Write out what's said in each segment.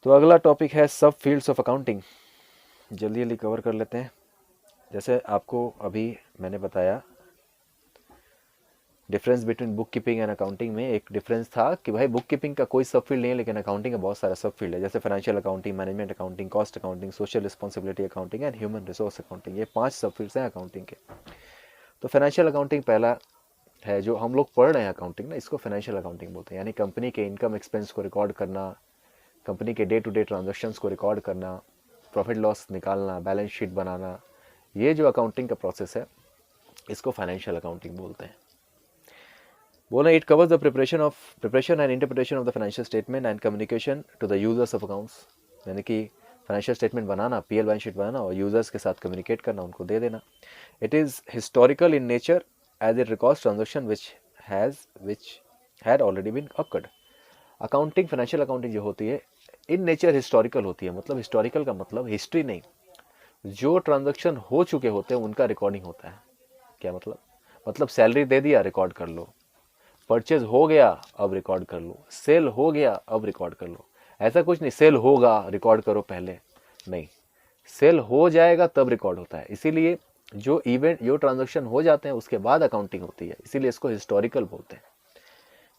तो अगला टॉपिक है सब फील्ड्स ऑफ अकाउंटिंग। जल्दी जल्दी कवर कर लेते हैं। जैसे आपको अभी मैंने बताया difference between book keeping and accounting में एक डिफरेंस था कि भाई बुक कीपिंग का कोई सब फील्ड नहीं है, लेकिन अकाउंटिंग का बहुत सारा सब फील्ड है। जैसे financial accounting, management accounting, cost accounting, social responsibility accounting and human resource accounting, ये 5 सब फील्ड्स हैं अकाउंटिंग के। तो फाइनेंशियल अकाउंटिंग पहला है जो हम लोग पढ़ रहे हैं अकाउंटिंग ना, इसको फाइनेंशियल अकाउंटिंग बोलते हैं। यानी कंपनी के इनकम एक्सपेंस को रिकॉर्ड करना, कंपनी के डे टू डे ट्रांजेक्शन्स को रिकॉर्ड करना, प्रॉफिट लॉस निकालना, बैलेंस शीट बनाना, ये जो अकाउंटिंग का प्रोसेस है इसको फाइनेंशियल अकाउंटिंग बोलते हैं। बोला it covers the preparation and interpretation of the financial statement and communication to the users of accounts. यानी कि फाइनेंशियल स्टेटमेंट बनाना, पीएल बैलेंस शीट बनाना और यूजर्स के साथ कम्युनिकेट करना, उनको दे देना। It is historical in nature as it records transaction which had already been occurred. Accounting, financial accounting जो होती है इन नेचर हिस्टोरिकल होती है। मतलब हिस्टोरिकल का मतलब हिस्ट्री नहीं, जो ट्रांजैक्शन हो चुके होते हैं उनका रिकॉर्डिंग होता है। क्या मतलब सैलरी दे दिया, रिकॉर्ड कर लो। परचेज हो गया, अब रिकॉर्ड कर लो। सेल हो गया, अब रिकॉर्ड कर लो। ऐसा कुछ नहीं सेल होगा रिकॉर्ड करो पहले, नहीं, सेल हो जाएगा तब रिकॉर्ड होता है। इसीलिए जो इवेंट, जो ट्रांजैक्शन हो जाते हैं उसके बाद अकाउंटिंग होती है, इसीलिए इसको हिस्टोरिकल बोलते हैं।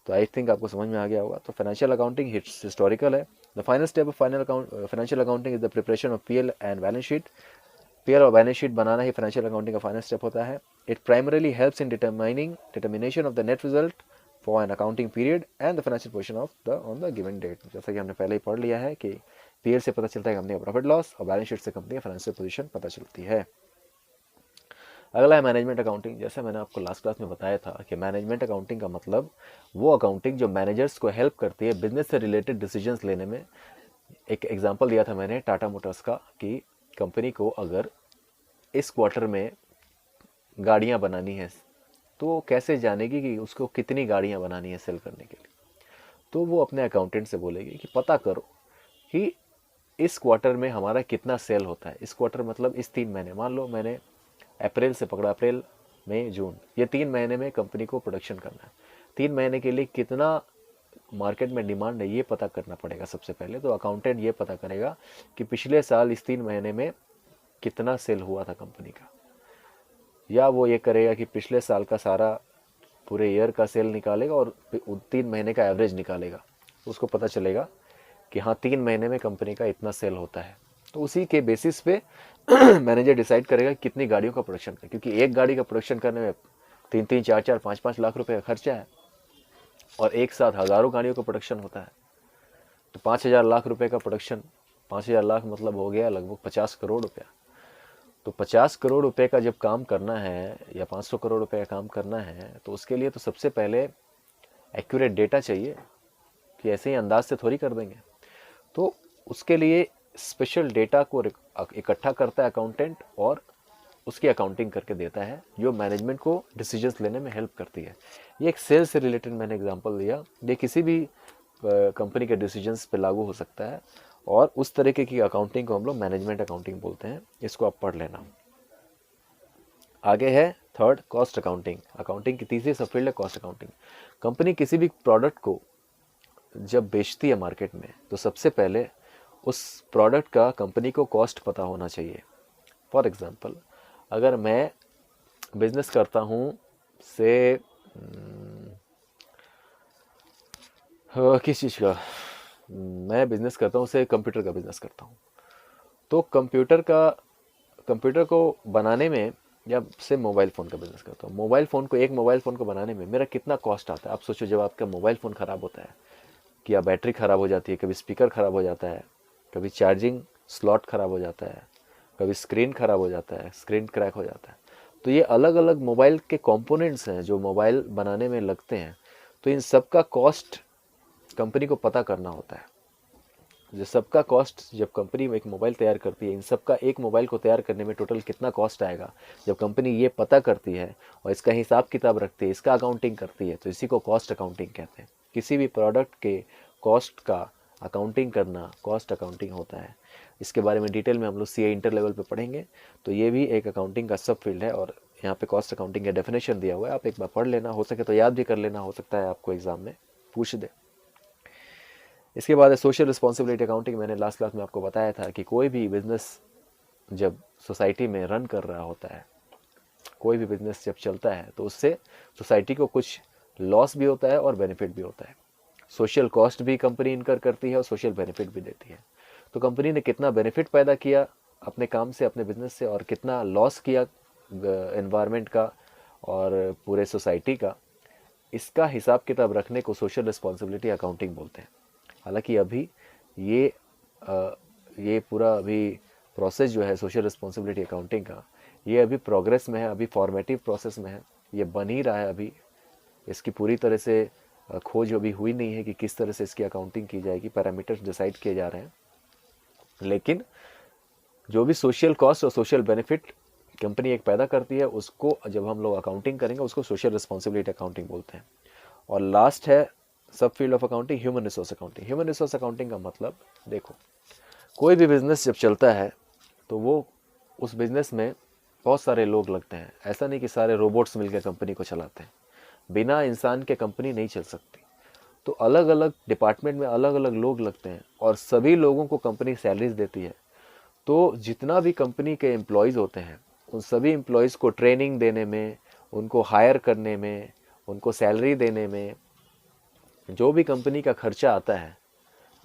तो आई थिंक आपको समझ में आ गया होगा। तो फाइनेंशियल अकाउंटिंग हिस्टोरिकल है। The final step of financial accounting is the preparation of PL and balance sheet. PL और बैलेंस शीट बनाना ही फाइनेंशियल अकाउंटिंग का फाइनल स्टेप होता है। It primarily helps in determination of the net result for an accounting period and the financial position of the on the given date. जैसा कि हमने पहले ही पढ़ लिया है कि पीएल से पता चलता है कंपनी का प्रॉफिट लॉस और बैलेंस शीट से कंपनी का फाइनेंशियल पोजीशन पता चलती है। अगला है मैनेजमेंट अकाउंटिंग। जैसे मैंने आपको लास्ट क्लास में बताया था कि मैनेजमेंट अकाउंटिंग का मतलब वो अकाउंटिंग जो मैनेजर्स को हेल्प करती है बिजनेस से रिलेटेड डिसीजंस लेने में। एक एग्जांपल दिया था मैंने टाटा मोटर्स का कि कंपनी को अगर इस क्वार्टर में गाड़ियां बनानी है तो वो कैसे जानेगी कि उसको कितनी गाड़ियां बनानी है सेल करने के लिए। तो वो अपने अकाउंटेंट से बोलेगी कि पता करो कि इस क्वार्टर में हमारा कितना सेल होता है। इस क्वार्टर मतलब इस 3 महीने, मान लो मैंने अप्रैल से पकड़ा, अप्रैल मई जून, ये 3 महीने में कंपनी को प्रोडक्शन करना है। 3 महीने के लिए कितना मार्केट में डिमांड है ये पता करना पड़ेगा सबसे पहले। तो अकाउंटेंट ये पता करेगा कि पिछले साल इस 3 महीने में कितना सेल हुआ था कंपनी का, या वो ये करेगा कि पिछले साल का सारा पूरे ईयर का सेल निकालेगा और 3 महीने का एवरेज निकालेगा। उसको पता चलेगा कि हाँ 3 महीने में कंपनी का इतना सेल होता है। तो उसी के बेसिस पे मैनेजर डिसाइड करेगा कितनी गाड़ियों का प्रोडक्शन है, क्योंकि एक गाड़ी का प्रोडक्शन करने में 3-3, 4-4, 5-5 लाख रुपए का खर्चा है और एक साथ हज़ारों गाड़ियों का प्रोडक्शन होता है। तो 5,000 लाख रुपए का प्रोडक्शन, 5,000 लाख मतलब हो गया लगभग 50 करोड़ रुपया। तो 50 करोड़ रुपए का जब काम करना है या 500 करोड़ रुपए का काम करना है तो उसके लिए तो सबसे पहले एक्यूरेट डेटा चाहिए, कि ऐसे ही अंदाज से थोड़ी कर देंगे। तो उसके लिए स्पेशल डेटा को इकट्ठा करता है अकाउंटेंट और उसकी अकाउंटिंग करके देता है, जो मैनेजमेंट को डिसीजंस लेने में हेल्प करती है। ये एक सेल्स से रिलेटेड मैंने एग्जांपल दिया, ये किसी भी कंपनी के डिसीजंस पे लागू हो सकता है और उस तरीके की अकाउंटिंग को हम लोग मैनेजमेंट अकाउंटिंग बोलते हैं। इसको आप पढ़ लेना। आगे है थर्ड, कॉस्ट अकाउंटिंग। अकाउंटिंग की तीसरी सब फील्ड है कॉस्ट अकाउंटिंग। कंपनी किसी भी प्रोडक्ट को जब बेचती है मार्केट में तो सबसे पहले उस प्रोडक्ट का कंपनी को कॉस्ट पता होना चाहिए। फॉर एग्जांपल, अगर मैं बिजनेस करता हूँ से किस चीज़ का, मैं बिजनेस करता हूँ से कंप्यूटर का बिजनेस करता हूँ, तो कंप्यूटर को बनाने में, या से मोबाइल फ़ोन का बिजनेस करता हूँ, एक मोबाइल फ़ोन को बनाने में मेरा कितना कॉस्ट आता है। आप सोचो, जब आपका मोबाइल फ़ोन ख़राब होता है कि या बैटरी ख़राब हो जाती है, कभी स्पीकर ख़राब हो जाता है, कभी चार्जिंग स्लॉट ख़राब हो जाता है, कभी स्क्रीन ख़राब हो जाता है, स्क्रीन क्रैक हो जाता है। तो ये अलग अलग मोबाइल के कंपोनेंट्स हैं जो मोबाइल बनाने में लगते हैं। तो इन सब का कॉस्ट कंपनी को पता करना होता है। जो सबका कॉस्ट, जब कंपनी एक मोबाइल तैयार करती है, इन सब का एक मोबाइल को तैयार करने में टोटल कितना कॉस्ट आएगा, जब कंपनी ये पता करती है और इसका हिसाब किताब रखती है, इसका अकाउंटिंग करती है, तो इसी को कॉस्ट अकाउंटिंग कहते हैं। किसी भी प्रोडक्ट के कॉस्ट का अकाउंटिंग करना कॉस्ट अकाउंटिंग होता है। इसके बारे में डिटेल में हम लोग सीए इंटर लेवल पे पढ़ेंगे। तो ये भी एक अकाउंटिंग का सब फील्ड है और यहाँ पे कॉस्ट अकाउंटिंग का डेफिनेशन दिया हुआ है, आप एक बार पढ़ लेना, हो सके तो याद भी कर लेना, हो सकता है आपको एग्जाम में पूछ दे। इसके बाद है सोशल रिस्पॉन्सिबिलिटी अकाउंटिंग। मैंने लास्ट क्लास में आपको बताया था कि कोई भी बिजनेस जब सोसाइटी में रन कर रहा होता है, कोई भी बिजनेस जब चलता है तो उससे सोसाइटी को कुछ लॉस भी होता है और बेनिफिट भी होता है। सोशल कॉस्ट भी कंपनी इनकर करती है और सोशल बेनिफिट भी देती है। तो कंपनी ने कितना बेनिफिट पैदा किया अपने काम से, अपने बिजनेस से, और कितना लॉस किया एनवायरनमेंट का और पूरे सोसाइटी का, इसका हिसाब किताब रखने को सोशल रिस्पॉन्सिबिलिटी अकाउंटिंग बोलते हैं। हालांकि अभी ये ये पूरा अभी प्रोसेस जो है सोशल रिस्पॉन्सिबिलिटी अकाउंटिंग का, ये अभी प्रोग्रेस में है, अभी फॉर्मेटिव प्रोसेस में है, ये बन ही रहा है अभी। इसकी पूरी तरह से खोज अभी हुई नहीं है कि किस तरह से इसकी अकाउंटिंग की जाएगी, पैरामीटर्स डिसाइड किए जा रहे हैं। लेकिन जो भी सोशल कॉस्ट और सोशल बेनिफिट कंपनी एक पैदा करती है, उसको जब हम लोग अकाउंटिंग करेंगे उसको सोशल रिस्पॉन्सिबिलिटी अकाउंटिंग बोलते हैं। और लास्ट है सब field of accounting, human resource accounting. Human resource accounting का मतलब, देखो कोई भी बिजनेस जब चलता है तो वो उस बिजनेस में बहुत सारे लोग लगते हैं। ऐसा नहीं कि सारे रोबोट्स मिलकर कंपनी को चलाते हैं, बिना इंसान के कंपनी नहीं चल सकती। तो अलग अलग डिपार्टमेंट में अलग अलग लोग लगते हैं और सभी लोगों को कंपनी सैलरीज देती है। तो जितना भी कंपनी के एम्प्लॉयज़ होते हैं, उन सभी एम्प्लॉयज़ को ट्रेनिंग देने में, उनको हायर करने में, उनको सैलरी देने में, जो भी कंपनी का खर्चा आता है,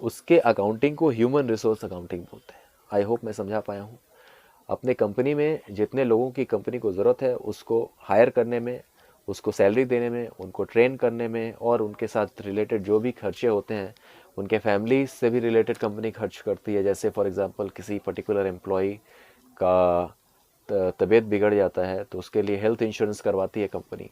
उसके अकाउंटिंग को ह्यूमन रिसोर्स अकाउंटिंग बोलते हैं। आई होप मैं समझा पाया हूँ। अपने कंपनी में जितने लोगों की कंपनी को ज़रूरत है, उसको हायर करने में, उसको सैलरी देने में, उनको ट्रेन करने में, और उनके साथ रिलेटेड जो भी खर्चे होते हैं, उनके फैमिली से भी रिलेटेड कंपनी खर्च करती है। जैसे फॉर एग्जांपल किसी पर्टिकुलर एम्प्लॉय का तबीयत बिगड़ जाता है तो उसके लिए हेल्थ इंश्योरेंस करवाती है कंपनी,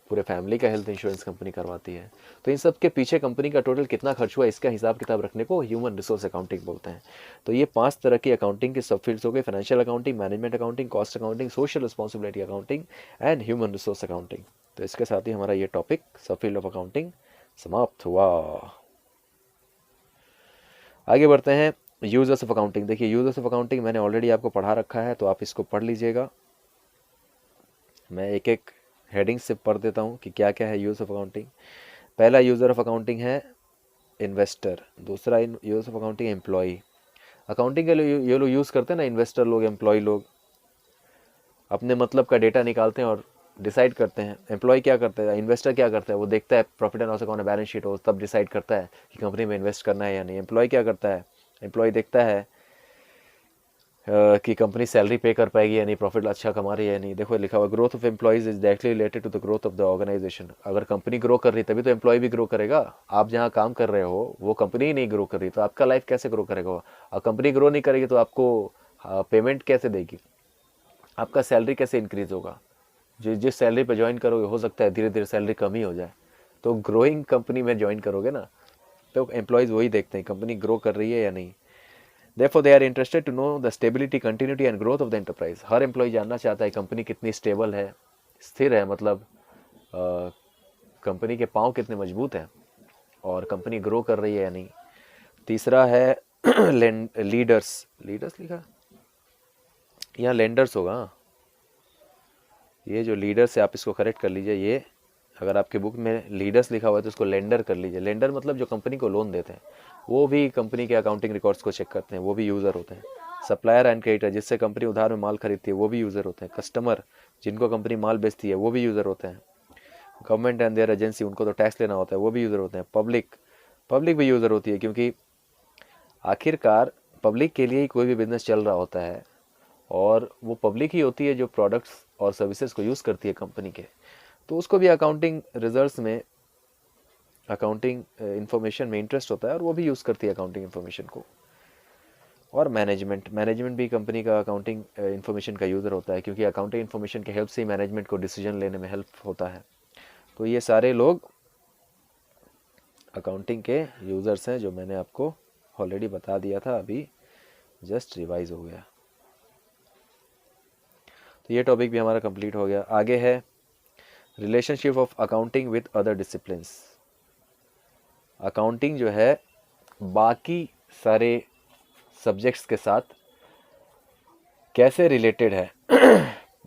पूरे फैमिली का हेल्थ इंश्योरेंस कंपनी करवाती है। तो इन सब के पीछे कंपनी का टोटल कितना खर्च हुआ, इसका हिसाब किताब रखने को ह्यूमन रिसोर्स अकाउंटिंग बोलते हैं। तो ये 5 तरह की अकाउंटिंग के सब फील्ड्स हो गए: financial accounting, management accounting, cost accounting, social responsibility accounting and human resource accounting. तो इसके साथ ही हमारा ये टॉपिक सब फील्ड ऑफ अकाउंटिंग समाप्त हुआ। आगे बढ़ते हैं यूजर्स ऑफ अकाउंटिंग। देखिए यूजर्स ऑफ अकाउंटिंग मैंने ऑलरेडी आपको पढ़ा रखा है, तो आप इसको पढ़ लीजिएगा। मैं एक एक हेडिंग से पढ़ देता हूँ कि क्या क्या है यूज ऑफ अकाउंटिंग। पहला यूजर ऑफ अकाउंटिंग है इन्वेस्टर। दूसरा use of accounting employee. Accounting के लिए ये लोग यूज़ करते हैं ना, इन्वेस्टर लोग, एम्प्लॉय लोग अपने मतलब का डेटा निकालते हैं और डिसाइड करते हैं। एम्प्लॉय क्या करता है, इन्वेस्टर क्या करता है, वो देखता है profit and loss account, balance sheet हो, तब डिसाइड करता है कि कंपनी में इन्वेस्ट करना है या नहीं। एम्प्लॉय क्या करता है, एम्प्लॉय देखता है कि कंपनी सैलरी पे कर पाएगी या नहीं, प्रॉफिट अच्छा कमा रही है या नहीं। देखो लिखा हुआ growth of employees is directly related to the growth of the organisation. अगर कंपनी ग्रो कर रही तभी तो एम्प्लॉय भी ग्रो करेगा। आप जहाँ काम कर रहे हो वो कंपनी ही नहीं ग्रो कर रही तो आपका लाइफ कैसे ग्रो करेगा। और कंपनी ग्रो नहीं करेगी तो आपको पेमेंट कैसे देगी, आपका सैलरी कैसे इंक्रीज होगा। जिस सैलरी पे ज्वाइन करोगे हो सकता है धीरे धीरे सैलरी कम ही हो जाए। तो ग्रोइंग कंपनी में ज्वाइन करोगे ना, तो एम्प्लॉयज़ वही देखते हैं कंपनी ग्रो कर रही है या नहीं। Therefore, they are interested to know the stability, continuity and growth of the enterprise. हर एम्प्लॉय जानना चाहता है कंपनी कितनी स्टेबल है, स्थिर है, मतलब कंपनी के पांव कितने मजबूत हैं और कंपनी ग्रो कर रही है या नहीं। तीसरा है लीडर्स। लीडर्स लिखा यहाँ लेंडर्स होगा। ये जो लीडर्स है आप इसको करेक्ट कर लीजिए। ये अगर आपके बुक में लीडर्स लिखा हुआ है तो उसको लेंडर कर लीजिए। लेंडर मतलब जो कंपनी को लोन देते हैं, वो भी कंपनी के अकाउंटिंग रिकॉर्ड्स को चेक करते हैं, वो भी यूज़र होते हैं। सप्लायर एंड क्रेडिटर, जिससे कंपनी उधार में माल खरीदती है, वो भी यूज़र होते हैं। कस्टमर, जिनको कंपनी माल बेचती है, वो भी यूज़र होते हैं। गवर्नमेंट एंड देयर एजेंसी, उनको तो टैक्स लेना होता है, वो भी यूज़र होते हैं। पब्लिक, पब्लिक भी यूज़र होती है, क्योंकि आखिरकार पब्लिक के लिए ही कोई भी बिजनेस चल रहा होता है और वो पब्लिक ही होती है जो प्रोडक्ट्स और सर्विसेज को यूज़ करती है कंपनी के। तो उसको भी अकाउंटिंग रिजल्ट्स में, अकाउंटिंग इन्फॉर्मेशन में इंटरेस्ट होता है और वो भी यूज़ करती है अकाउंटिंग इन्फॉर्मेशन को। और मैनेजमेंट, मैनेजमेंट भी कंपनी का अकाउंटिंग इन्फॉर्मेशन का यूज़र होता है, क्योंकि अकाउंटिंग इन्फॉर्मेशन के हेल्प से ही मैनेजमेंट को डिसीजन लेने में हेल्प होता है। तो ये सारे लोग अकाउंटिंग के यूज़र्स हैं, जो मैंने आपको ऑलरेडी बता दिया था, अभी जस्ट रिवाइज हो गया। तो ये टॉपिक भी हमारा कंप्लीट हो गया। आगे है relationship of accounting with other disciplines. Accounting जो है बाकी सारे सब्जेक्ट्स के साथ कैसे रिलेटेड है।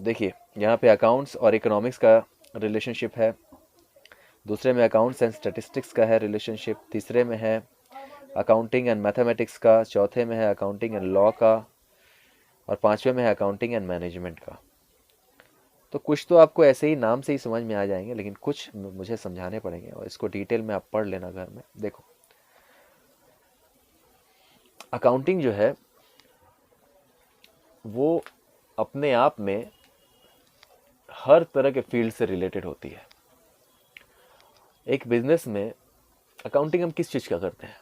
देखिए यहाँ पे अकाउंट्स और इकोनॉमिक्स का रिलेशनशिप है, दूसरे में अकाउंट्स एंड स्टैटिस्टिक्स का है रिलेशनशिप, तीसरे में है अकाउंटिंग एंड मैथमेटिक्स का, चौथे में है अकाउंटिंग एंड लॉ का, और पांचवे में है अकाउंटिंग एंड मैनेजमेंट का। तो कुछ तो आपको ऐसे ही नाम से ही समझ में आ जाएंगे, लेकिन कुछ मुझे समझाने पड़ेंगे और इसको डिटेल में आप पढ़ लेना घर में। देखो, अकाउंटिंग जो है वो अपने आप में हर तरह के फील्ड से रिलेटेड होती है। एक बिजनेस में अकाउंटिंग हम किस चीज़ का करते हैं?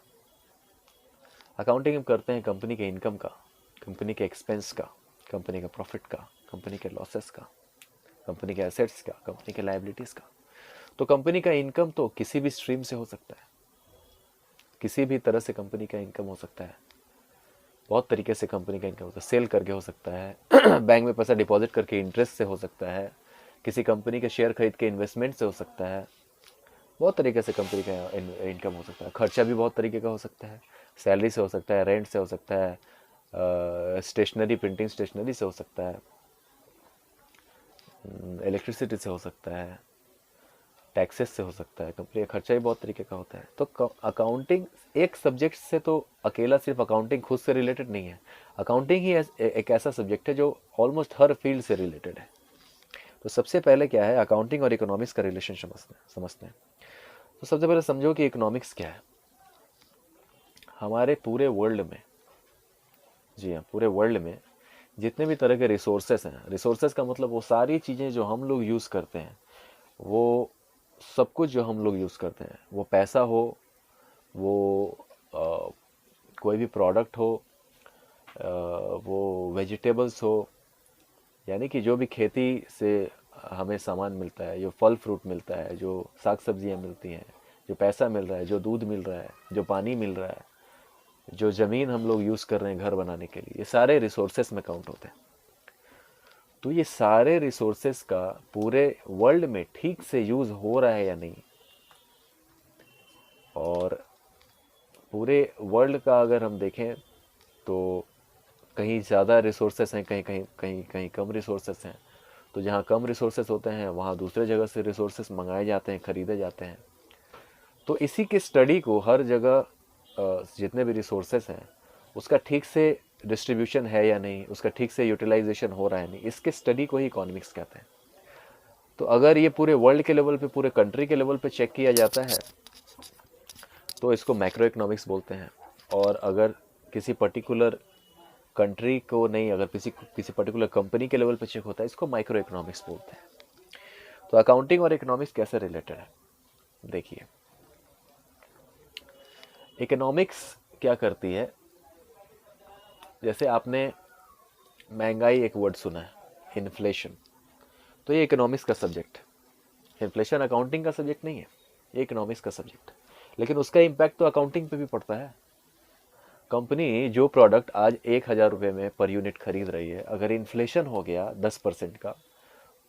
अकाउंटिंग हम करते हैं कंपनी के इनकम का, कंपनी के एक्सपेंस का, कंपनी का प्रॉफिट का, कंपनी के लॉसेस का, कंपनी के एसेट्स का, कंपनी के लायबिलिटीज़ का। तो कंपनी का इनकम तो किसी भी स्ट्रीम से हो सकता है, किसी भी तरह से कंपनी का इनकम हो सकता है। बहुत तरीके से कंपनी का इनकम होता है। सेल करके हो सकता है बैंक में पैसा डिपॉजिट करके इंटरेस्ट से हो सकता है, किसी कंपनी के शेयर खरीद के इन्वेस्टमेंट से हो सकता है। बहुत तरीके से कंपनी का इनकम हो सकता है। खर्चा भी बहुत तरीके का हो सकता है, सैलरी से हो सकता है, रेंट से हो सकता है, स्टेशनरी, प्रिंटिंग स्टेशनरी से हो सकता है, इलेक्ट्रिसिटी से हो सकता है, टैक्सेस से हो सकता है। कंपनी का खर्चा भी बहुत तरीके का होता है। तो अकाउंटिंग एक सब्जेक्ट से तो अकेला सिर्फ अकाउंटिंग खुद से रिलेटेड नहीं है। अकाउंटिंग ही एक ऐसा सब्जेक्ट है जो ऑलमोस्ट हर फील्ड से रिलेटेड है। तो सबसे पहले क्या है, अकाउंटिंग और इकोनॉमिक्स का रिलेशन समझते हैं। तो सबसे पहले समझो कि इकोनॉमिक्स क्या है। हमारे पूरे वर्ल्ड में, जी हाँ, पूरे वर्ल्ड में जितने भी तरह के रिसोर्सेस हैं, रिसोर्सेस का मतलब वो सारी चीज़ें जो हम लोग यूज़ करते हैं, वो सब कुछ जो हम लोग यूज़ करते हैं, वो पैसा हो, वो कोई भी प्रोडक्ट हो, वो वेजिटेबल्स हो, यानी कि जो भी खेती से हमें सामान मिलता है, जो फल फ्रूट मिलता है, जो साग सब्जियां मिलती हैं, जो पैसा मिल रहा है, जो दूध मिल रहा है, जो पानी मिल रहा है, जो ज़मीन हम लोग यूज़ कर रहे हैं घर बनाने के लिए, ये सारे रिसोर्सेस में काउंट होते हैं। तो ये सारे रिसोर्सेस का पूरे वर्ल्ड में ठीक से यूज़ हो रहा है या नहीं, और पूरे वर्ल्ड का अगर हम देखें तो कहीं ज़्यादा रिसोर्सेस हैं, कहीं कहीं कहीं कहीं कम रिसोर्सेस हैं। तो जहाँ कम रिसोर्सेस होते हैं वहाँ दूसरे जगह से रिसोर्सेस मंगाए जाते हैं, ख़रीदे जाते हैं। तो इसी के स्टडी को हर जगह जितने भी रिसोर्सेस हैं उसका ठीक से डिस्ट्रीब्यूशन है या नहीं, उसका ठीक से यूटिलाइजेशन हो रहा है नहीं, इसके स्टडी को ही इकोनॉमिक्स कहते हैं। तो अगर ये पूरे वर्ल्ड के लेवल पे, पूरे कंट्री के लेवल पे चेक किया जाता है तो इसको मैक्रो इकोनॉमिक्स बोलते हैं। और अगर किसी पर्टिकुलर कंट्री को नहीं, अगर किसी पर्टिकुलर कंपनी के लेवल पे चेक होता है, इसको माइक्रो इकोनॉमिक्स बोलते हैं। तो अकाउंटिंग और इकोनॉमिक्स कैसे रिलेटेड है, देखिए। इकोनॉमिक्स क्या करती है, जैसे आपने महंगाई एक वर्ड सुना है, इन्फ्लेशन, तो ये इकोनॉमिक्स का सब्जेक्ट है। इन्फ्लेशन अकाउंटिंग का सब्जेक्ट नहीं है, ये इकोनॉमिक्स का सब्जेक्ट है। लेकिन उसका इम्पैक्ट तो अकाउंटिंग पे भी पड़ता है। कंपनी जो प्रोडक्ट आज 1,000 रुपये में पर यूनिट खरीद रही है, अगर इन्फ्लेशन हो गया 10% का,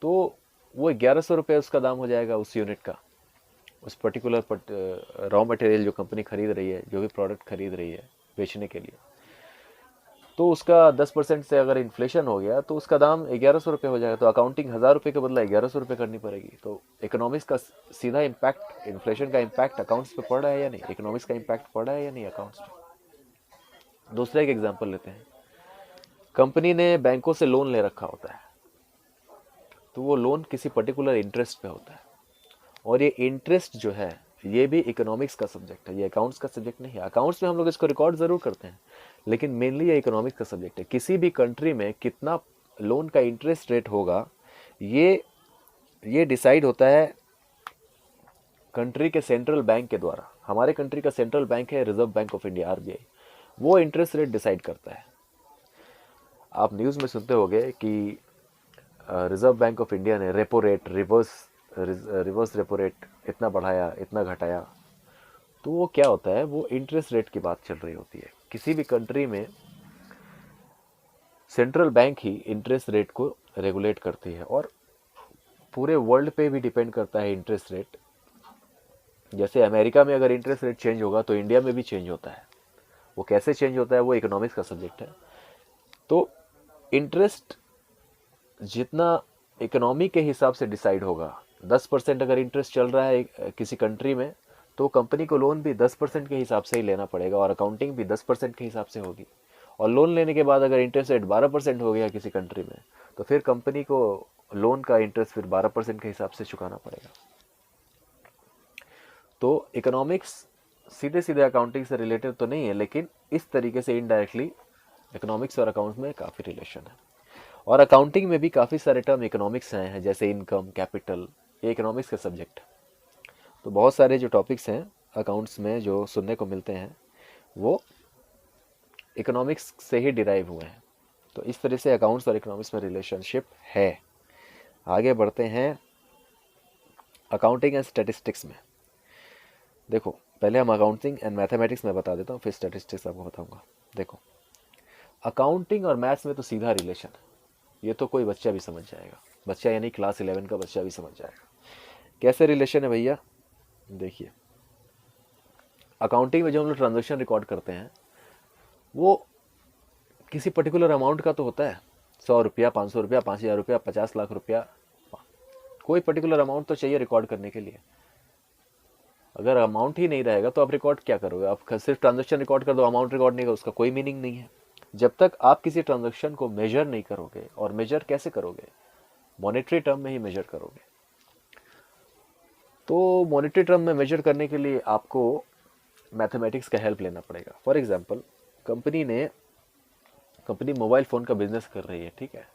तो वो 1,100 रुपये उसका दाम हो जाएगा उस यूनिट का। उस पर्टिकुलर रॉ मटेरियल जो कंपनी खरीद रही है, जो भी प्रोडक्ट खरीद रही है बेचने के लिए, तो उसका 10% से अगर इन्फ्लेशन हो गया तो उसका दाम 1,100 रुपये हो जाएगा। तो अकाउंटिंग 1,000 रुपये के बदला 1,100 रुपये करनी पड़ेगी। तो इकोनॉमिक्स का सीधा इम्पैक्ट, इन्फ्लेशन का इम्पैक्ट अकाउंट्स पे पड़ रहा है या नहीं, इकोनॉमिक्स का इम्पैक्ट पड़ रहा है या नहीं अकाउंट्स पे। दूसरा एक एग्जाम्पल लेते हैं। कंपनी ने बैंकों से लोन ले रखा होता है, तो वो लोन किसी पर्टिकुलर इंटरेस्ट पे होता है, और ये इंटरेस्ट जो है ये भी इकोनॉमिक्स का सब्जेक्ट है, ये अकाउंट्स का सब्जेक्ट नहीं है। अकाउंट्स में हम लोग इसको रिकॉर्ड ज़रूर करते हैं, लेकिन मेनली ये इकोनॉमिक्स का सब्जेक्ट है। किसी भी कंट्री में कितना लोन का इंटरेस्ट रेट होगा, ये डिसाइड होता है कंट्री के सेंट्रल बैंक के द्वारा। हमारे कंट्री का सेंट्रल बैंक है reserve bank of India, RBI, वो इंटरेस्ट रेट डिसाइड करता है। आप न्यूज़ में सुनते होंगे कि रिजर्व बैंक ऑफ इंडिया ने repo rate, reverse repo rate इतना बढ़ाया, इतना घटाया। तो वो क्या होता है, वो इंटरेस्ट रेट की बात चल रही होती है। किसी भी कंट्री में सेंट्रल बैंक ही इंटरेस्ट रेट को रेगुलेट करती है, और पूरे वर्ल्ड पे भी डिपेंड करता है इंटरेस्ट रेट। जैसे अमेरिका में अगर इंटरेस्ट रेट चेंज होगा तो इंडिया में भी चेंज होता है। वो कैसे चेंज होता है, वो इकोनॉमिक्स का सब्जेक्ट है। तो इंटरेस्ट जितना इकोनॉमी के हिसाब से डिसाइड होगा, 10% अगर इंटरेस्ट चल रहा है किसी कंट्री में, तो कंपनी को लोन भी 10% के हिसाब से ही लेना पड़ेगा और अकाउंटिंग भी 10% के हिसाब से होगी। और लोन लेने के बाद अगर इंटरेस्ट रेट 12% हो गया किसी कंट्री में, तो फिर कंपनी को लोन का इंटरेस्ट फिर 12% के हिसाब से चुकाना पड़ेगा। तो इकोनॉमिक्स सीधे सीधे अकाउंटिंग से रिलेटेड तो नहीं है, लेकिन इस तरीके से इनडायरेक्टली इकोनॉमिक्स और अकाउंट्स में काफ़ी रिलेशन है। और अकाउंटिंग में भी काफ़ी सारे टर्म इकोनॉमिक्स से आए हैं, जैसे इनकम, कैपिटल, ये इकोनॉमिक्स का सब्जेक्ट। तो बहुत सारे जो टॉपिक्स हैं अकाउंट्स में जो सुनने को मिलते हैं वो इकोनॉमिक्स से ही डिराइव हुए हैं। तो इस तरह से अकाउंट्स और इकोनॉमिक्स में रिलेशनशिप है। आगे बढ़ते हैं अकाउंटिंग एंड स्टैटिस्टिक्स में। देखो पहले हम अकाउंटिंग एंड मैथमेटिक्स में बता देता हूँ, फिर स्टैटिस्टिक्स आपको बताऊंगा। देखो अकाउंटिंग और मैथ्स में तो सीधा रिलेशन है, ये तो कोई बच्चा भी समझ जाएगा, बच्चा यानी क्लास 11 का बच्चा भी समझ जाएगा। कैसे रिलेशन है भैया? देखिए अकाउंटिंग में जो हम लोग ट्रांजेक्शन रिकॉर्ड करते हैं वो किसी पर्टिकुलर अमाउंट का तो होता है, 100 रुपया, 500 रुपया, 5,000 रुपया, 50 लाख रुपया, कोई पर्टिकुलर अमाउंट तो चाहिए रिकॉर्ड करने के लिए। अगर अमाउंट ही नहीं रहेगा तो आप रिकॉर्ड क्या करोगे? आप सिर्फ ट्रांजेक्शन रिकॉर्ड कर दो, अमाउंट रिकॉर्ड नहीं करो, उसका कोई मीनिंग नहीं है। जब तक आप किसी ट्रांजेक्शन को मेजर नहीं करोगे, और मेजर कैसे करोगे? मॉनेटरी टर्म में ही मेजर करोगे। तो मॉनेटरी टर्म में मेजर करने के लिए आपको मैथमेटिक्स का हेल्प लेना पड़ेगा। For example company mobile phone का बिजनेस कर रही है, ठीक है,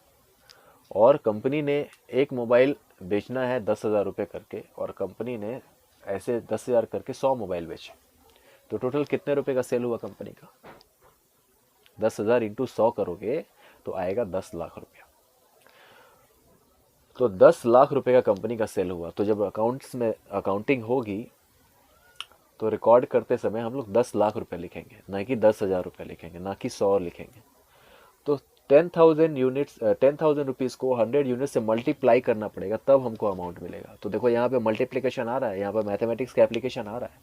और कंपनी ने एक मोबाइल बेचना है 10,000 रुपये करके, और कंपनी ने ऐसे 10,000 करके 100 मोबाइल बेचे, तो टोटल कितने रुपए का सेल हुआ कंपनी का? 10,000 इंटू 100 करोगे तो आएगा 10 लाख रुपया। तो 10 लाख रुपए का कंपनी का सेल हुआ। तो जब अकाउंट्स में अकाउंटिंग होगी तो रिकॉर्ड करते समय हम लोग 10 लाख रुपए लिखेंगे, ना कि 10,000 रुपये लिखेंगे, ना कि 100 लिखेंगे। तो 10,000 रुपीज़ को 100 यूनिट से मल्टीप्लाई करना पड़ेगा, तब हमको अमाउंट मिलेगा। तो देखो यहाँ पे मल्टीप्लिकेशन आ रहा है, यहाँ पर मैथमेटिक्स का एप्लीकेशन आ रहा है।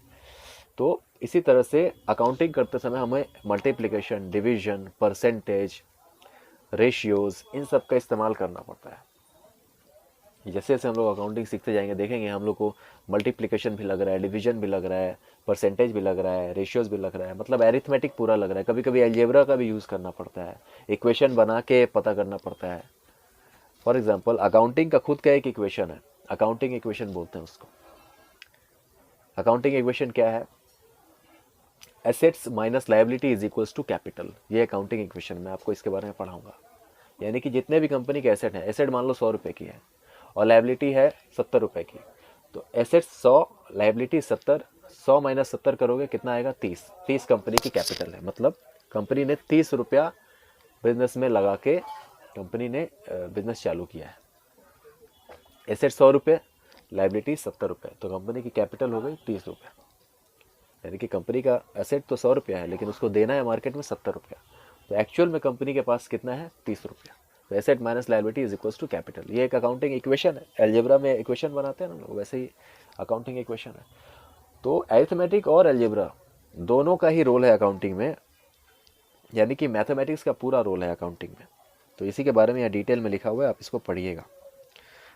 तो इसी तरह से अकाउंटिंग करते समय हमें मल्टीप्लिकेशन, डिवीजन, परसेंटेज, रेशियोज, इन सब का इस्तेमाल करना पड़ता है। जैसे जैसे हम लोग अकाउंटिंग सीखते जाएंगे देखेंगे हम लोग को मल्टीप्लिकेशन भी लग रहा है, डिवीजन भी लग रहा है, परसेंटेज भी लग रहा है, रेशियोज भी लग रहा है, मतलब एरिथमेटिक पूरा लग रहा है। कभी कभी अलजेब्रा का भी यूज़ करना पड़ता है, इक्वेशन बना के पता करना पड़ता है। फॉर एग्जाम्पल अकाउंटिंग का खुद का एक इक्वेशन है, अकाउंटिंग इक्वेशन बोलते हैं उसको। अकाउंटिंग इक्वेशन क्या है? Assets minus liability is equals to capital. ये अकाउंटिंग इक्वेशन, मैं आपको इसके बारे में पढ़ाऊंगा। यानी कि जितने भी कंपनी के एसेट हैं, एसेट मान लो 100 रुपये की है और लायबिलिटी है 70 रुपये की, तो एसेट्स 100, लायबिलिटी 70, 100 माइनस 70 करोगे कितना आएगा? 30। 30 कंपनी की कैपिटल है, मतलब कंपनी ने 30 रुपया बिजनेस में लगा के कंपनी ने बिजनेस चालू किया है। एसेट 100 रुपये, लायबिलिटी 70 रुपये, तो कंपनी की कैपिटल हो गई 30 रुपये। यानी कि कंपनी का एसेट तो 100 रुपया है, लेकिन उसको देना है मार्केट में 70 रुपया, तो एक्चुअल में कंपनी के पास कितना है? 30 रुपया। तो asset minus liability is equals to capital. ये एक अकाउंटिंग इक्वेशन है। अलजेब्रा में इक्वेशन बनाते हैं ना लोग, वैसे ही अकाउंटिंग इक्वेशन है। तो अरिथमेटिक और अलजेब्रा दोनों का ही रोल है अकाउंटिंग में, यानी कि मैथमेटिक्स का पूरा रोल है अकाउंटिंग में। तो इसी के बारे में यहाँ डिटेल में लिखा हुआ है, आप इसको पढ़िएगा।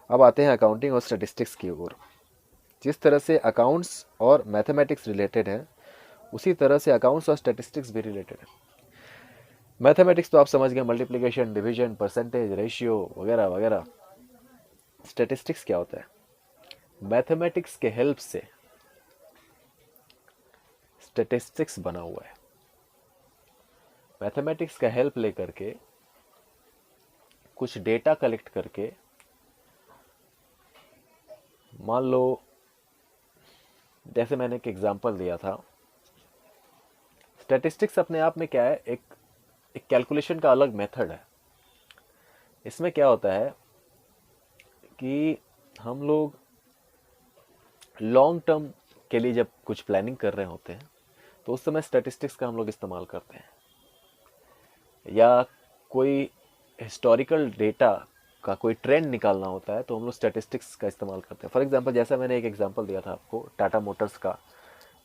अब आते हैं अकाउंटिंग और स्टैटिस्टिक्स की ओर। जिस तरह से अकाउंट्स और मैथमेटिक्स रिलेटेड है, उसी तरह से अकाउंट्स और स्टैटिस्टिक्स भी रिलेटेड है। मैथमेटिक्स तो आप समझ गए, मल्टीप्लिकेशन, डिवीजन, परसेंटेज, रेशियो वगैरह वगैरह। स्टैटिस्टिक्स क्या होता है? मैथमेटिक्स के हेल्प से स्टैटिस्टिक्स बना हुआ है। मैथमेटिक्स का हेल्प लेकर के कुछ डेटा कलेक्ट करके, मान लो जैसे मैंने एक एग्जांपल दिया था, स्टैटिस्टिक्स अपने आप में क्या है? एक कैलकुलेशन का अलग मेथड है। इसमें क्या होता है कि हम लोग लॉन्ग टर्म के लिए जब कुछ प्लानिंग कर रहे होते हैं तो उस समय स्टैटिस्टिक्स का हम लोग इस्तेमाल करते हैं, या कोई हिस्टोरिकल डेटा का कोई ट्रेंड निकालना होता है तो हम लोग स्टैटिस्टिक्स का इस्तेमाल करते हैं। फॉर एग्जांपल जैसा मैंने एक एग्जांपल दिया था आपको टाटा मोटर्स का,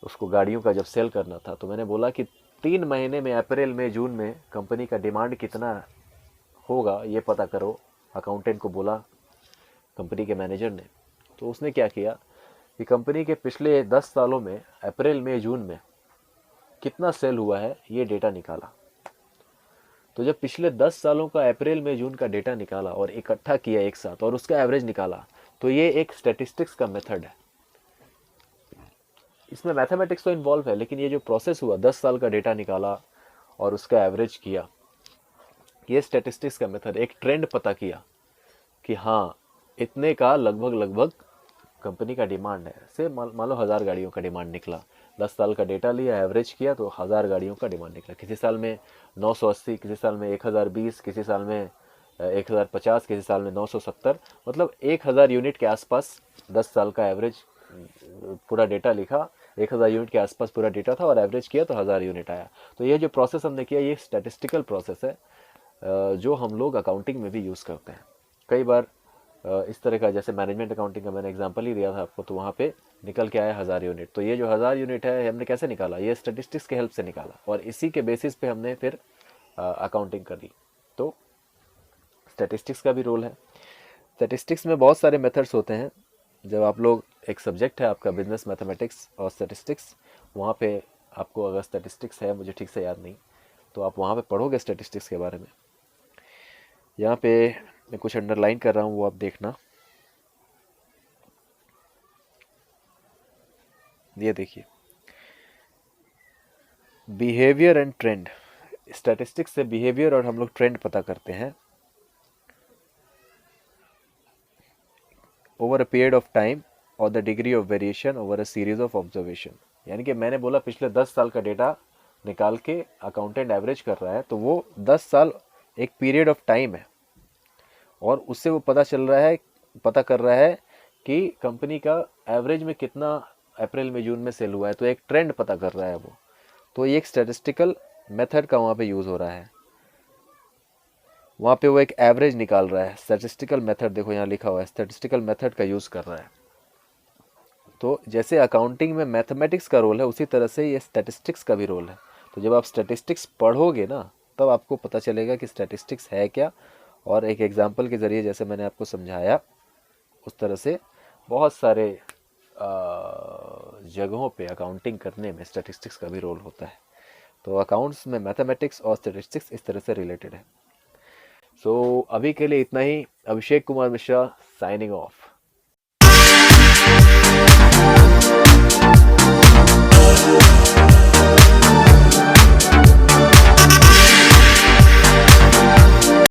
उसको गाड़ियों का जब सेल करना था तो मैंने बोला कि 3 महीने में, अप्रैल में, जून में कंपनी का डिमांड कितना होगा ये पता करो। अकाउंटेंट को बोला कंपनी के मैनेजर ने, तो उसने क्या किया कि कंपनी के पिछले 10 सालों में अप्रैल मई जून में कितना सेल हुआ है, ये डेटा निकाला। तो जब पिछले 10 सालों का अप्रैल मई जून का डेटा निकाला और इकट्ठा किया एक साथ और उसका एवरेज निकाला, तो ये एक स्टैटिस्टिक्स का मेथड है। इसमें मैथमेटिक्स तो इन्वॉल्व है, लेकिन ये जो प्रोसेस हुआ 10 साल का डेटा निकाला और उसका एवरेज किया, ये स्टैटिस्टिक्स का मेथड, एक ट्रेंड पता किया कि हाँ इतने का लगभग कंपनी का डिमांड है। से मान लो 1000 गाड़ियों का डिमांड निकला, 10 साल का डेटा लिया, एवरेज किया, तो 1000 गाड़ियों का डिमांड निकला। किसी साल में 980, किसी साल में 1020, किसी साल में 1050, किसी साल में 970, मतलब 1000 यूनिट के आसपास 10 साल का एवरेज पूरा डेटा लिखा, 1000 यूनिट के आसपास पूरा डेटा था और एवरेज किया तो 1000 यूनिट आया। तो ये जो प्रोसेस हमने किया, ये स्टैटिस्टिकल प्रोसेस है जो हम लोग अकाउंटिंग में भी यूज़ करते हैं। कई बार इस तरह का, जैसे मैनेजमेंट अकाउंटिंग का मैंने एग्जांपल ही दिया था आपको, तो वहाँ पे निकल के आया 1000 यूनिट। तो ये जो 1000 यूनिट है हमने कैसे निकाला, ये स्टैटिस्टिक्स के हेल्प से निकाला और इसी के बेसिस पे हमने फिर अकाउंटिंग करी। तो स्टैटिस्टिक्स का भी रोल है। स्टैटिस्टिक्स में बहुत सारे मेथड्स होते हैं। जब आप लोग, एक सब्जेक्ट है आपका बिजनेस मैथमेटिक्स और स्टैटिस्टिक्स, वहाँ पे आपको अगर स्टैटिस्टिक्स है, मुझे ठीक से याद नहीं, तो आप वहाँ पे पढ़ोगे स्टैटिस्टिक्स के बारे में। यहाँ पे मैं कुछ अंडरलाइन कर रहा हूँ, वो आप देखना। ये देखिए, बिहेवियर एंड ट्रेंड। स्टैटिस्टिक्स से बिहेवियर और हम लोग ट्रेंड पता करते हैं over a period of time और the degree of variation over a series of observation. यानी कि मैंने बोला पिछले 10 साल का डेटा निकाल के अकाउंटेंट एवरेज कर रहा है, तो वो 10 साल एक पीरियड ऑफ टाइम है और उससे वो पता कर रहा है कि कंपनी का एवरेज में कितना अप्रैल में जून में सेल हुआ है, तो एक ट्रेंड पता कर रहा है वो। तो ये एक स्टैटिस्टिकल मेथड का वहाँ पे यूज़ हो रहा है। वहाँ पे वो एक एवरेज निकाल रहा है। स्टैटिस्टिकल मेथड, देखो यहाँ लिखा हुआ है, स्टैटिस्टिकल मेथड का यूज़ कर रहा है। तो जैसे अकाउंटिंग में मैथमेटिक्स का रोल है, उसी तरह से ये स्टैटिस्टिक्स का भी रोल है। तो जब आप स्टैटिस्टिक्स पढ़ोगे ना, तब आपको पता चलेगा कि स्टैटिस्टिक्स है क्या। और एक एग्जांपल के ज़रिए, जैसे मैंने आपको समझाया, उस तरह से बहुत सारे जगहों पे अकाउंटिंग करने में स्टैटिस्टिक्स का भी रोल होता है। तो अकाउंट्स में मैथमेटिक्स और स्टैटिस्टिक्स इस तरह से रिलेटेड है। सो अभी के लिए इतना ही। Abhishek Kumar Mishra, signing off.